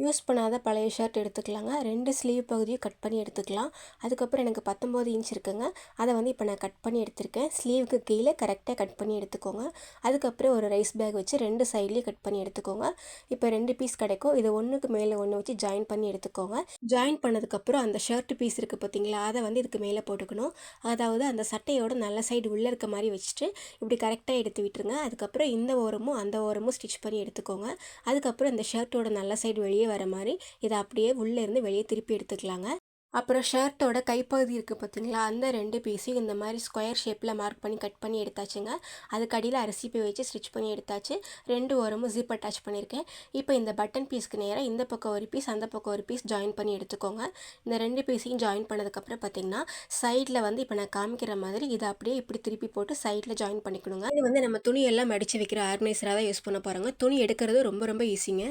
Use பண்ணாத பழைய shirt எடுத்துக்கலாங்க. 2 ஸ்லீவ் பகுதியும் கட் பண்ணி எடுத்துக்கலாம். அதுக்கப்புறம் எனக்கு 19 இன்ச் இருக்குங்க. அதை வந்து இப்போ நான் கட் பண்ணி எடுத்திருக்கேன். ஸ்லீவுக்கு கீழே கரெக்டாக கட் பண்ணி எடுத்துக்கோங்க. அதுக்கப்புறம் ஒரு ரைஸ் பேக் வச்சு 2 சைட்லேயும் கட் பண்ணி எடுத்துக்கோங்க. இப்போ 2 பீஸ் கிடைக்கும். இதை ஒன்றுக்கு மேலே ஒன்று வச்சு ஜாயின் பண்ணி எடுத்துக்கோங்க. ஜாயின் பண்ணதுக்கப்புறம் அந்த ஷர்ட் பீஸ் இருக்குது பார்த்தீங்களா, அதை வந்து இதுக்கு மேலே போட்டுக்கணும். அதாவது அந்த சட்டையோட நல்ல சைடு உள்ளே இருக்க மாதிரி வச்சுட்டு இப்படி கரெக்டாக எடுத்து விட்டுருங்க. அதுக்கப்புறம் இந்த ஓரமும் அந்த ஓரமும் ஸ்டிச் பண்ணி எடுத்துக்கோங்க. அதுக்கப்புறம் இந்த ஷர்ட்டோட நல்ல சைடு வெளியே வர மாதிரி இதை அப்படியே உள்ளே இருந்து வெளியே திருப்பி எடுத்துக்கலாங்க. அப்புறம் ஷர்ட்டோட கைப்பகுதி இருக்குது பார்த்தீங்களா, அந்த 2 பீஸையும் இந்த மாதிரி ஸ்கொயர் ஷேப்பில் மார்க் பண்ணி கட் பண்ணி எடுத்தாச்சுங்க. அதுக்கு அடியில் அரிசி பை வச்சு ஸ்டிச் பண்ணி எடுத்தாச்சு. 2 ஓரமும் ஜிப் அட்டாச் பண்ணியிருக்கேன். இப்போ இந்த பட்டன் பீஸ்க்கு நேராக இந்த பக்கம் ஒரு பீஸ் அந்த பக்கம் ஒரு பீஸ் ஜாயின் பண்ணி எடுத்துக்கோங்க. இந்த 2 பீஸையும் ஜாயின் பண்ணதுக்கப்புறம் பார்த்தீங்கன்னா சைடில் வந்து இப்போ நான் காமிக்கிற மாதிரி இதை அப்படியே இப்படி திருப்பி போட்டு சைடில் ஜாயின் பண்ணிக்கணுங்க. இது வந்து நம்ம துணியெல்லாம் மடித்து வைக்கிற ஆர்கனைசராக தான் யூஸ் பண்ண போகிறாங்க. துணி எடுக்கிறது ரொம்ப ரொம்ப ஈஸிங்க.